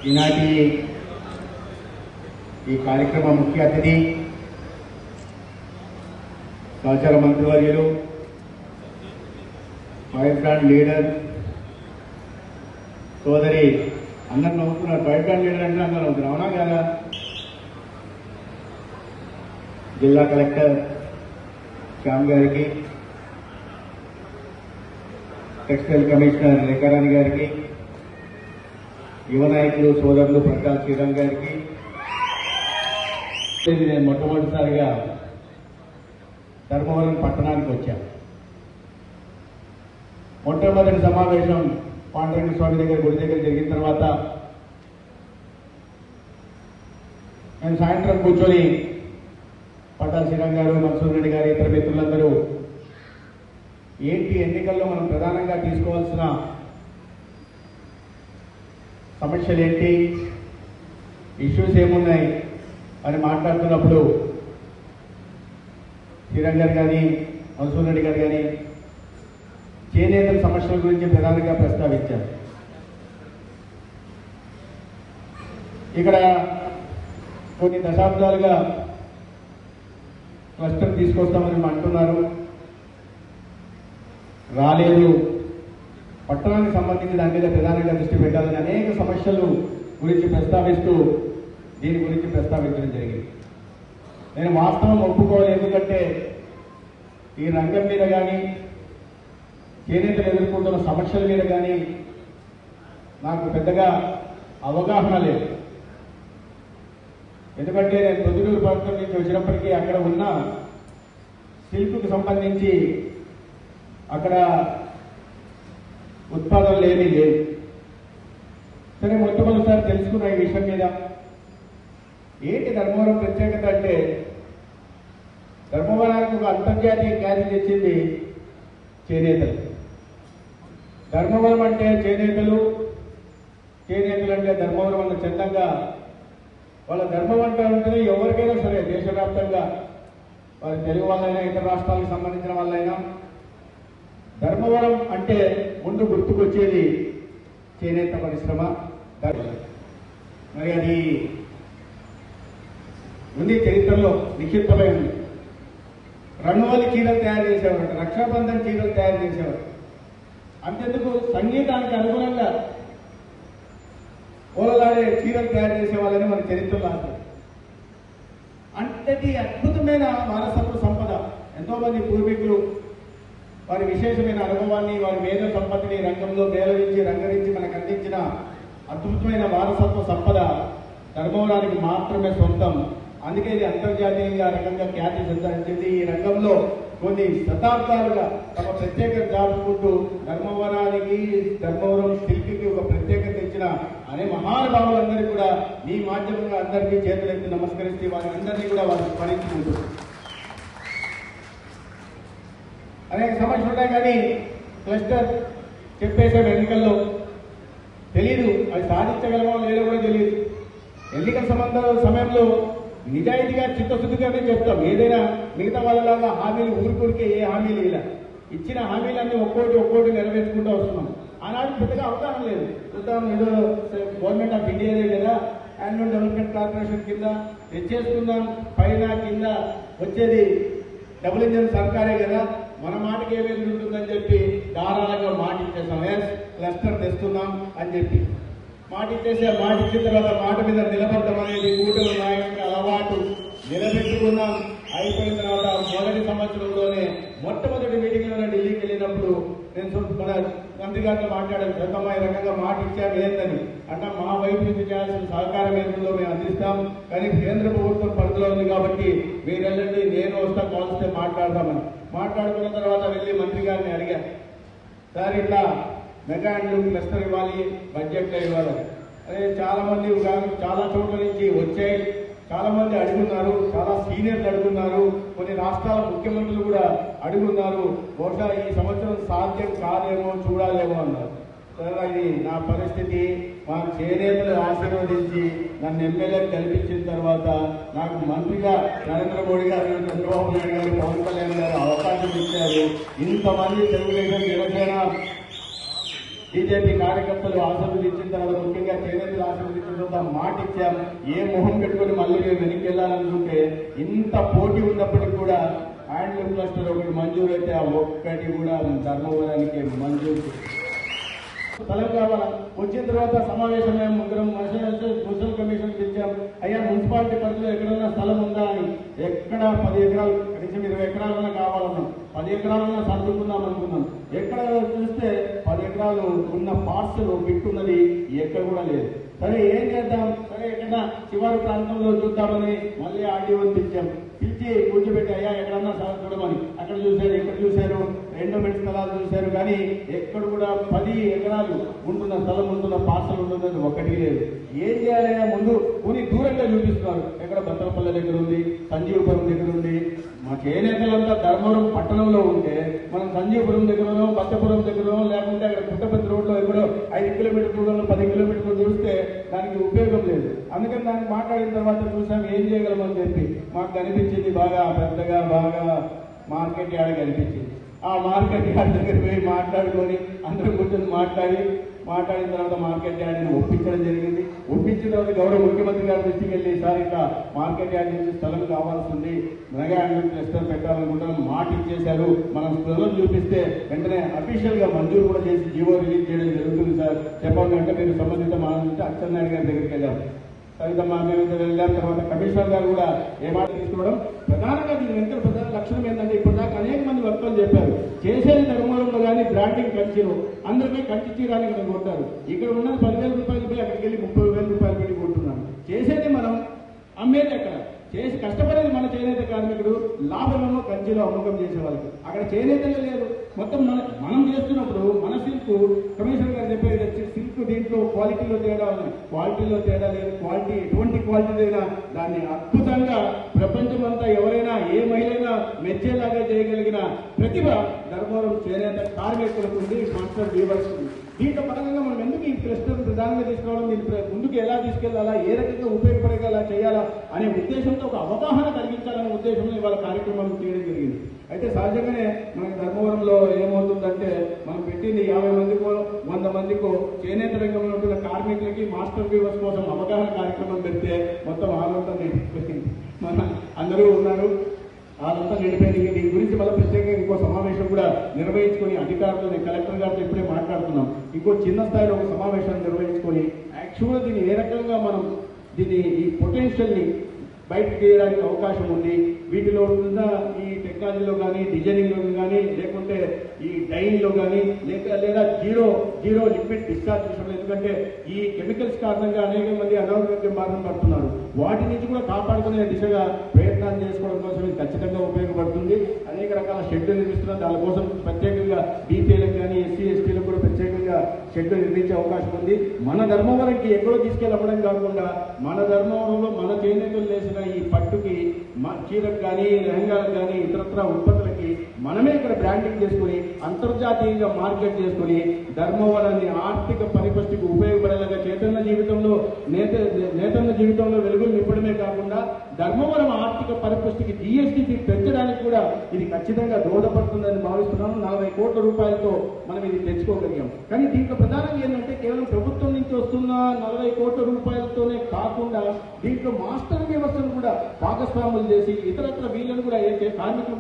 ఈనాటి ఈ కార్యక్రమ ముఖ్య అతిథి సహచార మంత్రివర్యులు, ఫైర్ బ్రాండ్ లీడర్ సోదరి, అందరు నవ్వుతున్నారు. ఫైర్ బ్రాండ్ లీడర్ అంటే అందరూ నవ్వుతున్నారు, అవునా కదా? జిల్లా కలెక్టర్ శ్యామ్ గారికి, టెక్స్టైల్ కమిషనర్ రేఖారాణి గారికి, యువ నాయకులు సోదరులు ప్రకాష్ శ్రీరామ్ గారికి, నేను మొట్టమొదటిసారిగా ధర్మవరం పట్టణానికి వచ్చాను. మొట్టమొదటి సమావేశం పాండురంగ స్వామి దగ్గర గుడి దగ్గర జరిగిన తర్వాత నేను సాయంత్రం కూర్చొని పట్టా శ్రీరామ్ గారు, మన్సూర్ రెడ్డి గారు, ఇతర మిత్రులందరూ ఏంటి ఎన్నికల్లో మనం ప్రధానంగా తీసుకోవాల్సిన సమస్యలు ఏంటి, ఇష్యూస్ ఏమున్నాయి అని మాట్లాడుతున్నప్పుడు శ్రీరామ్ గారు కానీ, మన్సూర్ రెడ్డి గారు కానీ చేనేతల సమస్యల గురించి ప్రధానంగా ప్రస్తావించారు. ఇక్కడ కొన్ని దశాబ్దాలుగా క్లస్టర్ తీసుకొస్తామని అంటున్నారు, రాలేదు. పట్టణానికి సంబంధించి దాని మీద ప్రధానంగా దృష్టి పెట్టాలని అనేక సమస్యలు గురించి ప్రస్తావిస్తూ దీని గురించి ప్రస్తావించడం జరిగింది. నేను వాస్తవం ఒప్పుకోవాలి. ఎందుకంటే ఈ రంగం మీద కానీ, చేనేతలు ఎదుర్కొంటున్న సమస్యల మీద కానీ నాకు పెద్దగా అవగాహన లేదు. ఎందుకంటే నేను పొద్దుటూరు ప్రాంతం నుంచి వచ్చినప్పటికీ అక్కడ ఉన్న సిల్క్కు సంబంధించి అక్కడ ఉత్పాదనలు ఏమీ లేవు. సరే, మొట్టమొదటిసారి తెలుసుకున్న ఈ విషయం మీద ఏంటి ధర్మవరం ప్రత్యేకత అంటే, ధర్మవరానికి ఒక అంతర్జాతీయ ఖ్యాతి తెచ్చింది చేనేతలు. ధర్మవరం అంటే చేనేతలు, చేనేతలు అంటే ధర్మవరం అన్న చందంగా వాళ్ళ ధర్మం అంటారంటే ఎవరికైనా సరే దేశవ్యాప్తంగా వారి తెలుగు వాళ్ళైనా ఇతర రాష్ట్రాలకు సంబంధించిన వాళ్ళైనా ధర్మవరం అంటే ముందు గుర్తుకొచ్చేది చేనేత పరిశ్రమ. మరి అది ఉంది, చరిత్రలో నిక్షిప్తమై ఉంది. రంగవల్లి చీరలు తయారు చేసేవారు, రక్షాబంధన్ చీరలు తయారు చేసేవారు. అంతెందుకు సంగీతానికి అనుగుణంగా ఓలలాడే చీరలు తయారు చేసేవాళ్ళని మన చరిత్రలో రాస్తారు. అంతటి అద్భుతమైన వారసత్వ సంపద, ఎంతో మంది పూర్వీకులు వారి విశేషమైన అనుభవాన్ని, వారి మేధో సంపత్తిని రంగంలో మేళవించి రంగరించి మనకు అందించిన అద్భుతమైన వారసత్వ సంపద ధర్మవరానికి మాత్రమే సొంతం. అందుకే ఇది అంతర్జాతీయంగా రకంగా ఖ్యాతి సంతరించింది. ఈ రంగంలో కొన్ని శతాబ్దాలుగా తమ ప్రత్యేకత చాటుకుంటూ ధర్మవరానికి, ధర్మవరం సిల్క్కి ఒక ప్రత్యేకత ఇచ్చిన అనే మహానుభావులందరికీ కూడా మీ మాధ్యమంగా అందరికీ చేతులెత్తి నమస్కరిస్తే వారి అందరినీ కూడా వారు స్మరించుకుంటారు. అనేక సమస్యలు ఉంటాయి, కానీ క్లస్టర్ చెప్పేసే ఎన్నికల్లో తెలీదు, అది సాధించగలమో లేదో కూడా తెలియదు. ఎన్నికల సమయంలో నిజాయితీగా చిత్తశుద్ధిగానే చెప్తాం. ఏదైనా మిగతా వాళ్ళలాగా హామీలు ఊరికే ఏ హామీలు ఇలా ఇచ్చిన హామీలన్నీ ఒక్కోటి నెరవేర్చుకుంటూ వస్తున్నాం. ఆనాడు పెద్దగా అవగాహన లేదు. చూద్దాం, ఏదో గవర్నమెంట్ ఆఫ్ ఇండియానే కదా, యాన్యువల్ డెవలప్మెంట్ కార్పొరేషన్ కింద తెచ్చేసుకుందాం, పైన కింద వచ్చేది డబుల్ ఇంజన్ సర్కారే కదా, మన మాటకి ఏమేమి ఉంటుందని చెప్పి ధారాళంగా మాట ఇచ్చేసాం. క్లస్టర్ తెస్తున్నాం అని చెప్పి మాట ఇచ్చేసి, ఆ మాట ఇచ్చిన తర్వాత మాట మీద నిలబడటం అనేది కూటమి నాయకుడికి అలవాటు. నిలబెట్టుకున్నాం. అయిపోయిన తర్వాత మొదటి సంవత్సరంలోనే మొట్టమొదటి మీటింగ్లో ఢిల్లీకి వెళ్ళినప్పుడు నేను మన మంత్రి గారితో మాట్లాడాను. ప్రథమ ఈ రకంగా మాట ఇచ్చాము ఏంటని అంటే, మా వైపు నుంచి చేయాల్సిన సహకారం ఏంటో మేము అందిస్తాం, కానీ కేంద్ర ప్రభుత్వం పరిధిలో ఉంది కాబట్టి మీరు వెళ్ళండి, నేను వస్తా, కాల్స్తే మాట్లాడదామని. మాట్లాడుకున్న తర్వాత వెళ్ళి మంత్రి గారిని అడిగాను, సార్ ఇట్లా మెగా హ్యాండ్లూమ్ క్లస్టర్ ఇవ్వాలి, బడ్జెట్లో ఇవ్వాలి. అదే చాలా మంది చాలా చోట్ల నుంచి వచ్చాయి, చాలా మంది అడుగున్నారు, చాలా సీనియర్లు అడుగున్నారు, కొన్ని రాష్ట్రాల ముఖ్యమంత్రులు కూడా అడుగున్నారు. బహుశా ఈ సంవత్సరం సాధ్యం కాదేమో, చూడాలేమో అన్నారు. సరే, ఇది నా పరిస్థితి. మా చేనేతలు ఆశీర్వదించి నన్ను ఎమ్మెల్యే కల్పించిన తర్వాత నాకు మంత్రిగా నరేంద్ర మోడీ గారు, చంద్రబాబు నాయుడు గారు, పవన్ కళ్యాణ్ గారు అవకాశం ఇచ్చారు. ఇంతమంది తెలుగుదేశం, జనసేన, బీజేపీ కార్యకర్తలు ఆశీర్వదించిన తర్వాత, ముఖ్యంగా చేనేతలు ఆశీర్వదించిన తర్వాత మాట ఇచ్చాం. ఏ మొహం పెట్టుకుని మళ్ళీ మేము వెనక్కి వెళ్ళాలనుకుంటే ఇంత పోటీ ఉన్నప్పటికీ కూడా హ్యాండ్లూమ్ క్లస్టర్ ఒకటి మంజూరు అయితే ఆ ఒక్కటి కూడా ధర్మవరానికి మంజూరు స్థలం కావాలా. వచ్చిన తర్వాత సమావేశం మేము ముగ్గురం మున్సిపల్ కమిషన్ ఇచ్చాం. అయ్యా మున్సిపాలిటీ పరిధిలో ఎక్కడైనా స్థలం ఉందా అని. ఎక్కడ 10 ఎకరాలు కనీసం 20 ఎకరాలన్నా కావాలన్నాం. 10 ఎకరాలన్నా సర్దుకుందాం అనుకున్నాం. ఎక్కడ చూస్తే 10 ఎకరాలు ఉన్న పార్సల్ బిట్టున్నది ఎక్కడ కూడా లేదు. సరే ఏం చేద్దాం, సరే ఎక్కడన్నా చివరి ప్రాంతంలో చూద్దామని మళ్ళీ ఆర్డీఓని పిలిచి కూర్చోబెట్టి అయ్యా ఎక్కడన్నా చూడమని. అక్కడ చూశారు, ఇక్కడ చూశారు, ఎండోమెంట్ స్థలాలు చూశారు, కానీ ఎక్కడ కూడా 10 ఎకరాలు ఉంటున్న స్థలం ఉంటున్న పార్సల్ ఉంటున్నది ఒకటి లేదు. ఏం చేయాలైనా ముందు కొన్ని దూరంగా చూపిస్తున్నారు. ఎక్కడ బత్తలపల్లి దగ్గర ఉంది, సంజీవపురం దగ్గర ఉంది. మా చేనేతలంతా ధర్మవరం పట్టణంలో ఉంటే మనం సంజీవపురం దగ్గరనో బత్తపురం దగ్గరనో లేకుంటే అక్కడ పుట్టపత్తి రోడ్లో ఎక్కడో 5 కిలోమీటర్ దూరంలో 10 కిలోమీటర్లు చూస్తే దానికి ఉపయోగం లేదు. అందుకని దాన్ని మాట్లాడిన తర్వాత చూసాం ఏం చేయగలమని చెప్పి మాకు కనిపించింది బాగా పెద్దగా బాగా మార్కెట్ యార్డ్ కనిపించింది. ఆ మార్కెట్ యార్డ్ దగ్గర పోయి మాట్లాడుకొని అందరూ కూర్చొని మాట్లాడిన తర్వాత మార్కెట్ యార్డ్ని ఒప్పించడం జరిగింది. ఒప్పించిన తర్వాత గౌరవ ముఖ్యమంత్రి గారి దృష్టికి వెళ్ళి సార్ ఇట్లా మార్కెట్ యార్డ్ నుంచి స్థలం కావాల్సి ఉంది, మెగా హ్యాండ్లూమ్ క్లస్టర్ పెట్టాలనుకుంటాం, మాట ఇచ్చేశారు. మనం స్థలం చూపిస్తే వెంటనే అఫీషియల్ గా మంజూరు కూడా చేసి జీవో రిలీజ్ చేయడం జరుగుతుంది సార్ చెప్పండి అంటే నేను సంబంధిత మానవులు అచ్చెన్నాయుడు గారి దగ్గరికి వెళ్ళాను. సవితమ్మ వెళ్ళాం. తర్వాత కమిషనర్ గారు కూడా ఏ మాట తీసుకోవడం. ప్రధానంగా దీని వెంట ప్రధాన లక్షణం ఏంటంటే ఇప్పుడు దాకా అనేక మంది వర్తలు చెప్పారు. చేసేది ధర్మంలో కానీ బ్రాండింగ్ కంచిలో అందరికీ కంచి చీరానికి ఇక్కడ కొట్టారు. ఇక్కడ ఉన్నది 10,000 రూపాయలు పోయి అక్కడికి వెళ్ళి 30,000 రూపాయలు పెట్టి కొంటున్నాం. చేసేది మనం, అమ్మేది ఎక్కడ? చేసి కష్టపడేది మన చేనేత కార్మికుడు, లాభమేమో కంచిలో అమ్మకం చేసే వాళ్ళకి. అక్కడ చేనేతలే లేదు. మొత్తం మనం చేస్తున్నప్పుడు మన సిల్క్ కమిషనర్ గారు చెప్పేది సిల్క్ దీంట్లో క్వాలిటీలో తేడా ఉంది. క్వాలిటీలో తేడా లేదు. క్వాలిటీ ఎటువంటి క్వాలిటీ అయినా దాన్ని అద్భుతంగా ప్రపంచమంతా ఎవరైనా ఏ మహిళైనా మెచ్చేలాగా చేయగలిగిన ప్రతిభ ధర్మవరం చేనేత కార్మికులకు ఉంది, మాస్టర్ వీవర్స్ ఉంది. దీంట్లో పరంగా మనం ఎందుకు ఈ క్లస్టర్ ప్రధానంగా తీసుకోవడం, దీన్ని ముందుకు ఎలా తీసుకెళ్లాలా, ఏ రకంగా ఉపయోగపడేలా చేయాలా అనే ఉద్దేశంతో ఒక అవగాహన కలిగించాలనే ఉద్దేశంలో ఇవాళ కార్యక్రమం చేయడం జరిగింది. అయితే సహజంగానే మనకి ధర్మవరంలో ఏమవుతుందంటే మనం పెట్టింది 50 మందికో 100 మందికో చేనేత రంగంలో ఉంటున్న కార్మికులకి మాస్టర్ వీవర్స్ కోసం అవగాహన కార్యక్రమం పెడితే మొత్తం ఆనందం నిండిపోయింది. మన అందరూ ఉన్నారు, అదంతా నిండిపోయింది. దీని గురించి మళ్ళీ ప్రత్యేకంగా ఇంకో సమావేశం కూడా నిర్వహించుకొని అధికారులతో కలెక్టర్ గారితో ఇప్పుడే మాట్లాడుతున్నాం. ఇంకో చిన్న స్థాయిలో ఒక సమావేశాన్ని నిర్వహించుకొని యాక్చువల్గా దీన్ని ఏ రకంగా మనం ఈ పొటెన్షియల్ని బయటకు తీయడానికి అవకాశం ఉంది. వీటిలో ఉన్న ఈ టెక్నాలజీలో కానీ డిజైనింగ్లో కానీ లేకుంటే ఈ డైయింగ్లో కానీ లేదా జీరో లిక్విడ్ డిశ్చార్జ్ విషయంలో, ఎందుకంటే ఈ కెమికల్స్ కారణంగా అనేక మంది అనారోగ్యం బారిన పడుతున్నారు. వాటి నుంచి కూడా కాపాడుకునే దిశగా ప్రయత్నాలు చేసుకోవడం కోసం ఇది ఖచ్చితంగా ఉపయోగపడుతుంది. అనేక రకాల షెడ్లు నిర్మిస్తున్నారు. దానికోసం ప్రత్యేకంగా బీపీఎలకు కానీ ఎస్సీ ఎస్టీలకు కూడా ప్రత్యేకంగా షెడ్లు నిర్మించే అవకాశం ఉంది. మన ధర్మవరంకి ఎక్కడో తీసుకెళ్ళడం కాకుండా మన ధర్మవరంలో మన చేనేతలు చేసిన ఈ పట్టుకి చీరకు కానీ లెహంగాలకు కానీ ఇతరత్ర ఉత్పత్తులకి మనమే ఇక్కడ బ్రాండింగ్ చేసుకుని అంతర్జాతీయంగా మార్కెట్ చేసుకుని ధర్మవరాన్ని ఆర్థిక పరిపుష్టికి ఉపయోగపడేలాగా నేతన్న జీవితంలో వెలుగులు నింపడమే కాకుండా ధర్మవరం ఆర్థిక పరిపుష్టికి జీఎస్టీ పెంచడానికి కూడా ఇది ఖచ్చితంగా దోహదపడుతుందని భావిస్తున్నాను. 40 కోట్ల రూపాయలతో మనం ఇది తెచ్చుకోగలిగాం. కానీ దీంట్లో ప్రధానంగా ఏంటంటే కేవలం ప్రభుత్వం నుంచి వస్తున్న 40 కోట్ల రూపాయలతోనే కాకుండా దీంట్లో మాస్టర్ వ్యవస్థను కూడా భాగస్వాములు చేసి ఇతరత్ర వీళ్ళను కూడా కార్మికులు